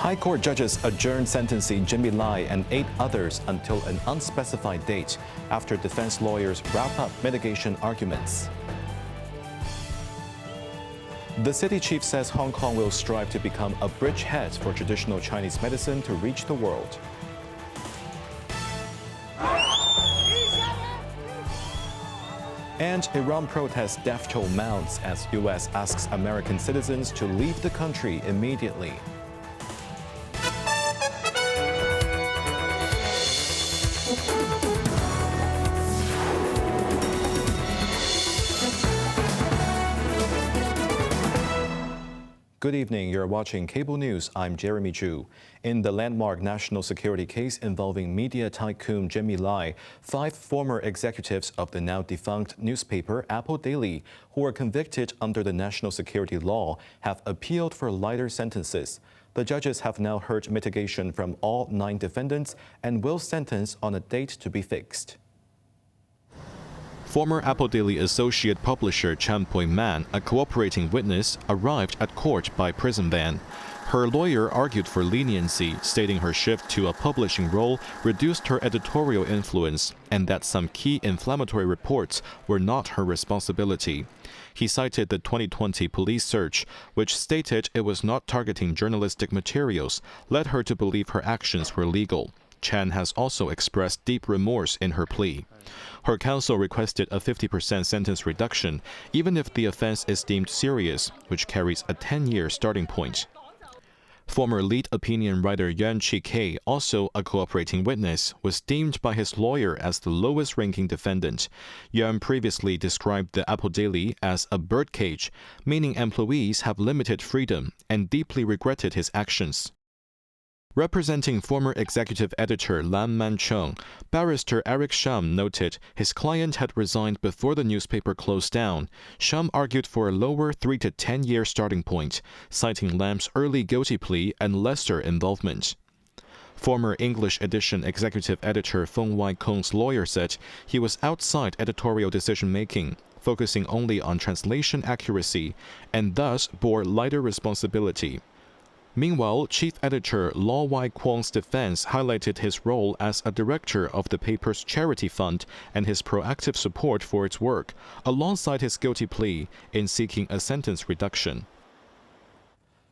High Court judges adjourn sentencing Jimmy Lai and 8 others until an unspecified date after defense lawyers wrap up mitigation arguments. The city chief says Hong Kong will strive to become a bridgehead for traditional Chinese medicine to reach the world. And Iran protests death toll mounts as U.S. asks American citizens to leave the country immediately. Good evening, you're watching Cable News. I'm Jeremy Zhu. In the landmark national security case involving media tycoon Jimmy Lai, 5 former executives of the now defunct newspaper Apple Daily, who were convicted under the national security law, have appealed for lighter sentences. The judges have now heard mitigation from all 9 defendants and will sentence on a date to be fixed. Former Apple Daily associate publisher Chan Pui-man, a cooperating witness, arrived at court by prison van. Her lawyer argued for leniency, stating her shift to a publishing role reduced her editorial influence and that some key inflammatory reports were not her responsibility. He cited the 2020 police search, which stated it was not targeting journalistic materials, led her to believe her actions were legal. Chan has also expressed deep remorse in her plea. Her counsel requested a 50% sentence reduction, even if the offense is deemed serious, which carries a 10-year starting point. Former lead opinion writer Yuan Chi-kei, also a cooperating witness, was deemed by his lawyer as the lowest-ranking defendant. Yuan previously described the Apple Daily as a birdcage, meaning employees have limited freedom, and deeply regretted his actions. Representing former executive editor Lam Man-chung, barrister Eric Shum noted his client had resigned before the newspaper closed down. Shum argued for a lower 3 to 10-year starting point, citing Lam's early guilty plea and lesser involvement. Former English edition executive editor Feng Wai-kong's lawyer said he was outside editorial decision-making, focusing only on translation accuracy, and thus bore lighter responsibility. Meanwhile, chief editor Law Wai-kwong's defense highlighted his role as a director of the paper's charity fund and his proactive support for its work, alongside his guilty plea in seeking a sentence reduction.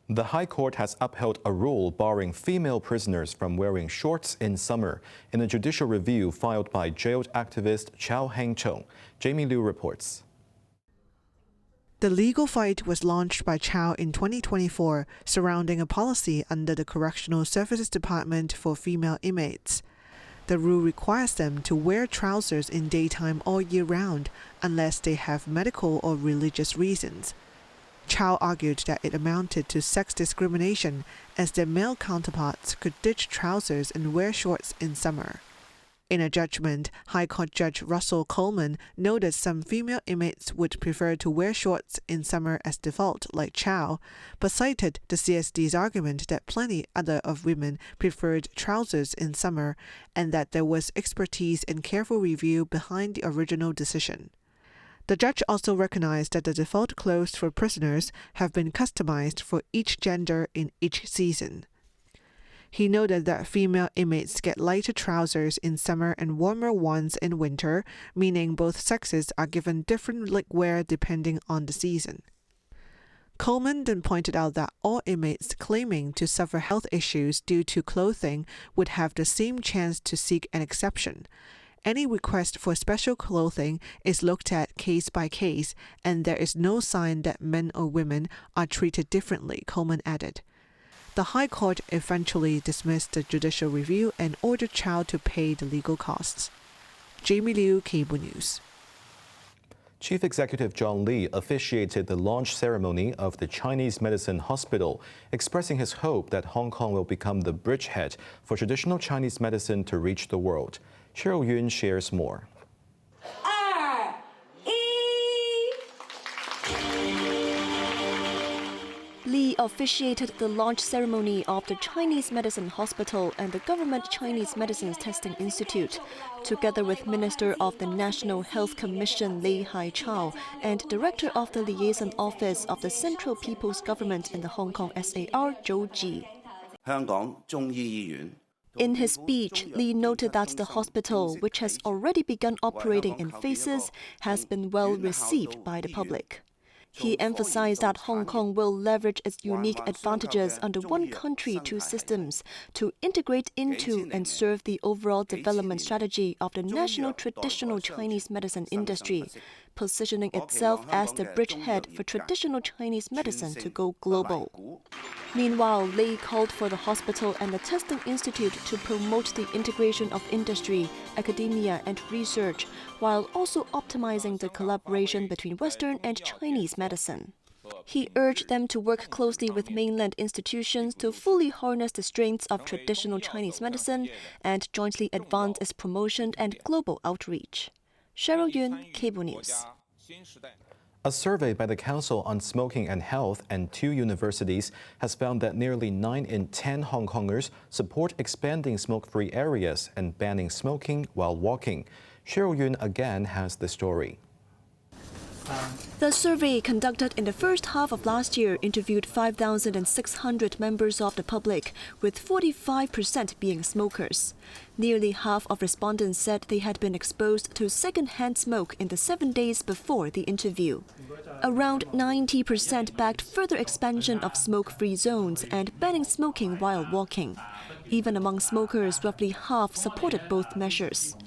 The High Court has upheld a rule barring female prisoners from wearing shorts in summer in a judicial review filed by jailed activist Chow Heng-chung. Jamie Liu reports. The legal fight was launched by Chow in 2024 surrounding a policy under the Correctional Services Department for female inmates. The rule requires them to wear trousers in daytime all year round unless they have medical or religious reasons. Chow argued that it amounted to sex discrimination as their male counterparts could ditch trousers and wear shorts in summer. In a judgment, High Court Judge Russell Coleman noted some female inmates would prefer to wear shorts in summer as default, like Chow, but cited the CSD's argument that plenty other of women preferred trousers in summer and that there was expertise and careful review behind the original decision. The judge also recognized that the default clothes for prisoners have been customized for each gender in each season. He noted that female inmates get lighter trousers in summer and warmer ones in winter, meaning both sexes are given different leg wear depending on the season. Coleman then pointed out that all inmates claiming to suffer health issues due to clothing would have the same chance to seek an exception. Any request for special clothing is looked at case by case, and there is no sign that men or women are treated differently, Coleman added. The High Court eventually dismissed the judicial review and ordered Chow to pay the legal costs. Jamie Liu, Cable News. Chief Executive John Lee officiated the launch ceremony of the Chinese Medicine Hospital, expressing his hope that Hong Kong will become the bridgehead for traditional Chinese medicine to reach the world. Cheryl Yun shares more. Lee officiated the launch ceremony of the Chinese Medicine Hospital and the Government Chinese Medicines Testing Institute, together with Minister of the National Health Commission Li Hai-chao and Director of the Liaison Office of the Central People's Government in the Hong Kong SAR, Zhou Ji. In his speech, Li noted that the hospital, which has already begun operating in phases, has been well received by the public. He emphasized that Hong Kong will leverage its unique advantages under one country, two systems to integrate into and serve the overall development strategy of the national traditional Chinese medicine industry, positioning itself as the bridgehead for traditional Chinese medicine to go global. Meanwhile, Li called for the hospital and the testing institute to promote the integration of industry, academia, and research, while also optimizing the collaboration between Western and Chinese medicine. He urged them to work closely with mainland institutions to fully harness the strengths of traditional Chinese medicine and jointly advance its promotion and global outreach. Cheryl Yun, Cable News. A survey by the Council on Smoking and Health and 2 universities has found that nearly 9 in 10 Hong Kongers support expanding smoke-free areas and banning smoking while walking. Cheryl Yun again has the story. The survey conducted in the first half of last year interviewed 5,600 members of the public, with 45% being smokers. Nearly half of respondents said they had been exposed to second-hand smoke in the 7 days before the interview. Around 90% backed further expansion of smoke-free zones and banning smoking while walking. Even among smokers, roughly half supported both measures.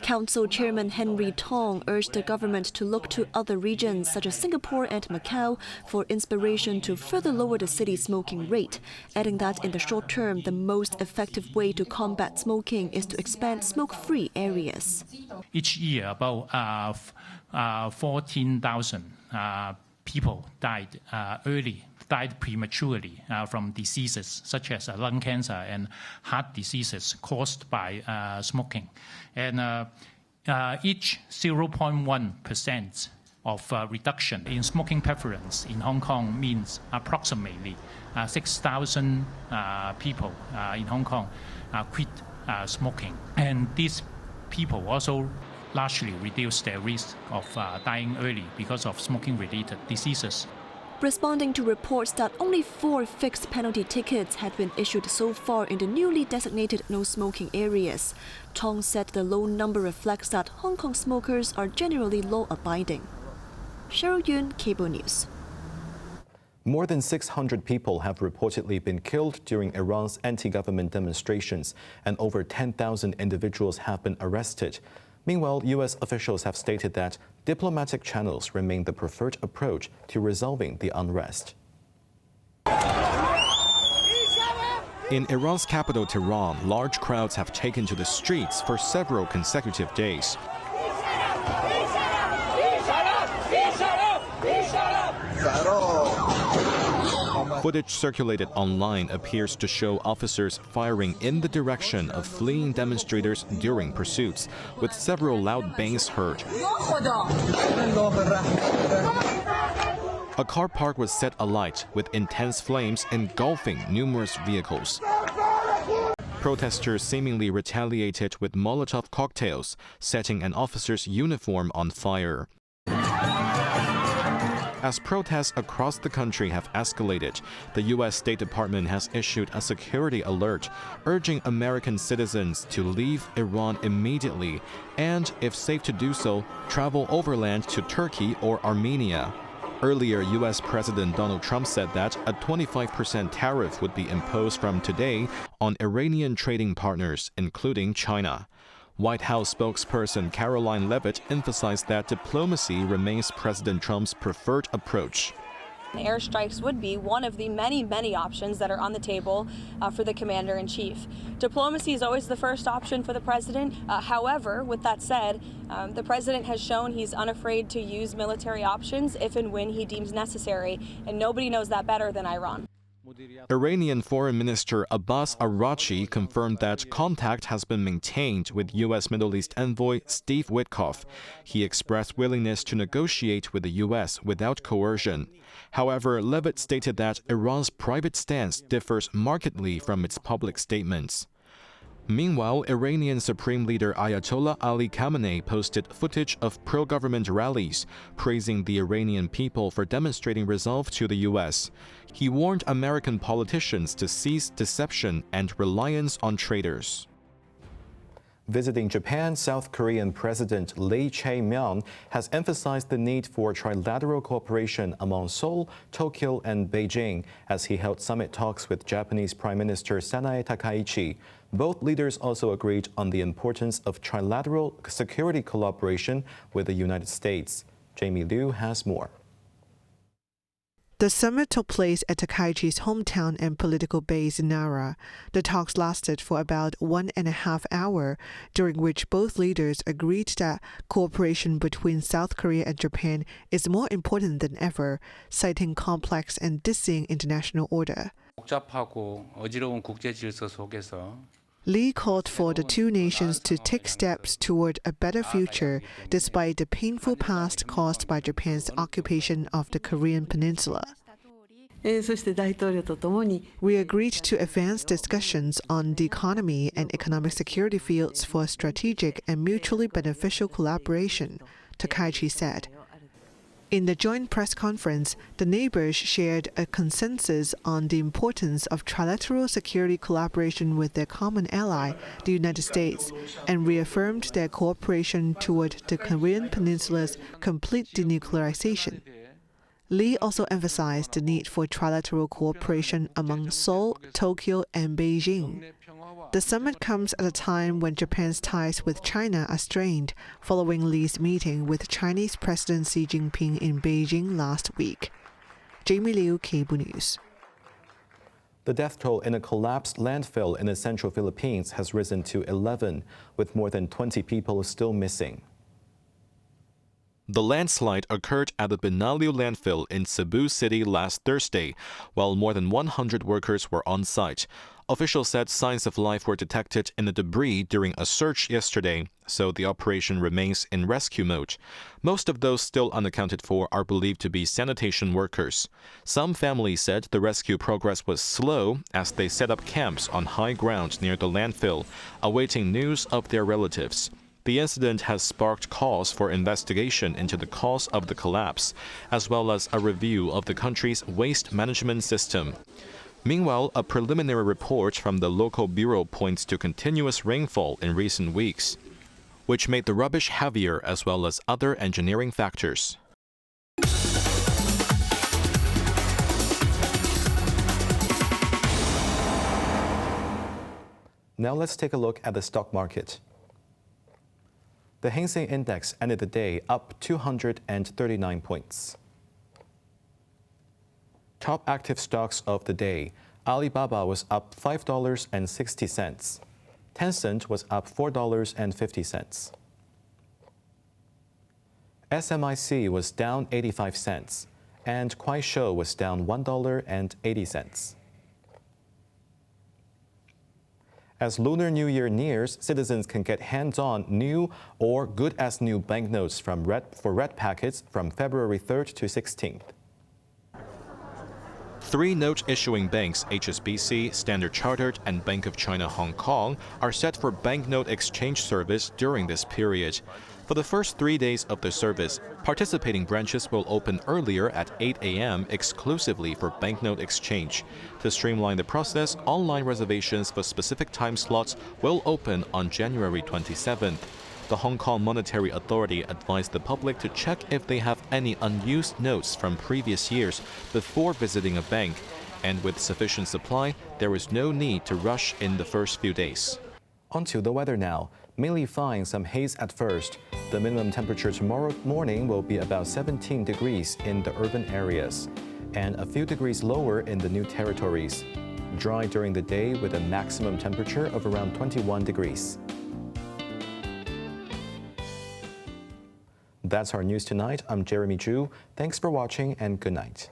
Council Chairman Henry Tong urged the government to look to other regions such as Singapore and Macau for inspiration to further lower the city's smoking rate, adding that in the short term, the most effective way to combat smoking is to expand smoke-free areas. Each year, about 14,000 people died prematurely from diseases such as lung cancer and heart diseases caused by smoking. And each 0.1% of reduction in smoking preference in Hong Kong means approximately 6,000 people in Hong Kong quit smoking. And these people also largely reduce their risk of dying early because of smoking-related diseases. Responding to reports that only 4 fixed penalty tickets had been issued so far in the newly designated no-smoking areas, Tong said the low number reflects that Hong Kong smokers are generally law-abiding. Cheryl Yun, Cable News. More than 600 people have reportedly been killed during Iran's anti-government demonstrations, and over 10,000 individuals have been arrested. Meanwhile, U.S. officials have stated that diplomatic channels remain the preferred approach to resolving the unrest. In Iran's capital, Tehran, large crowds have taken to the streets for several consecutive days. Footage circulated online appears to show officers firing in the direction of fleeing demonstrators during pursuits, with several loud bangs heard. A car park was set alight, with intense flames engulfing numerous vehicles. Protesters seemingly retaliated with Molotov cocktails, setting an officer's uniform on fire. As protests across the country have escalated, the U.S. State Department has issued a security alert urging American citizens to leave Iran immediately and, if safe to do so, travel overland to Turkey or Armenia. Earlier, U.S. President Donald Trump said that a 25% tariff would be imposed from today on Iranian trading partners, including China. White House spokesperson Caroline Leavitt emphasized that diplomacy remains President Trump's preferred approach. Airstrikes would be one of the many options that are on the table for the commander-in-chief. Diplomacy is always the first option for the president. However, with that said, the president has shown he's unafraid to use military options if and when he deems necessary, and nobody knows that better than Iran. Iranian Foreign Minister Abbas Araghchi confirmed that contact has been maintained with U.S. Middle East envoy Steve Witkoff. He expressed willingness to negotiate with the U.S. without coercion. However, Leavitt stated that Iran's private stance differs markedly from its public statements. Meanwhile, Iranian Supreme Leader Ayatollah Ali Khamenei posted footage of pro-government rallies, praising the Iranian people for demonstrating resolve to the U.S. He warned American politicians to cease deception and reliance on traitors. Visiting Japan, South Korean President Lee Jae-myung has emphasized the need for trilateral cooperation among Seoul, Tokyo, and Beijing as he held summit talks with Japanese Prime Minister Sanae Takaichi. Both leaders also agreed on the importance of trilateral security collaboration with the United States. Jamie Liu has more. The summit took place at Takaichi's hometown and political base in Nara. The talks lasted for about 1.5 hours, during which both leaders agreed that cooperation between South Korea and Japan is more important than ever, citing complex and dizzying international order. 복잡하고 어지러운 국제 질서 속에서 Lee called for the two nations to take steps toward a better future despite the painful past caused by Japan's occupation of the Korean peninsula. We agreed to advance discussions on the economy and economic security fields for strategic and mutually beneficial collaboration, Takaichi said. In the joint press conference, the neighbors shared a consensus on the importance of trilateral security collaboration with their common ally, the United States, and reaffirmed their cooperation toward the Korean Peninsula's complete denuclearization. Lee also emphasized the need for trilateral cooperation among Seoul, Tokyo, and Beijing. The summit comes at a time when Japan's ties with China are strained, following Lee's meeting with Chinese President Xi Jinping in Beijing last week. Jamie Liu, Cable News. The death toll in a collapsed landfill in the central Philippines has risen to 11, with more than 20 people still missing. The landslide occurred at the Binalio landfill in Cebu City last Thursday, while more than 100 workers were on site. Officials said signs of life were detected in the debris during a search yesterday, so the operation remains in rescue mode. Most of those still unaccounted for are believed to be sanitation workers. Some families said the rescue progress was slow as they set up camps on high ground near the landfill, awaiting news of their relatives. The incident has sparked calls for investigation into the cause of the collapse, as well as a review of the country's waste management system. Meanwhile, a preliminary report from the local bureau points to continuous rainfall in recent weeks, which made the rubbish heavier as well as other engineering factors. Now let's take a look at the stock market. The Hang Seng Index ended the day up 239 points. Top active stocks of the day. Alibaba was up $5.60. Tencent was up $4.50. SMIC was down 85 cents, and Kuaishou was down $1.80. As Lunar New Year nears, citizens can get hands-on new or good-as-new banknotes for red packets from February 3rd to 16th. Three note-issuing banks, HSBC, Standard Chartered, and Bank of China Hong Kong, are set for banknote exchange service during this period. For the first 3 days of the service, participating branches will open earlier at 8 a.m. exclusively for banknote exchange. To streamline the process, online reservations for specific time slots will open on January 27th. The Hong Kong Monetary Authority advised the public to check if they have any unused notes from previous years before visiting a bank. And with sufficient supply, there is no need to rush in the first few days. Onto the weather now. Mainly fine, some haze at first. The minimum temperature tomorrow morning will be about 17 degrees in the urban areas, and a few degrees lower in the new territories. Dry during the day with a maximum temperature of around 21 degrees. That's our news tonight. I'm Jeremy Zhu. Thanks for watching and good night.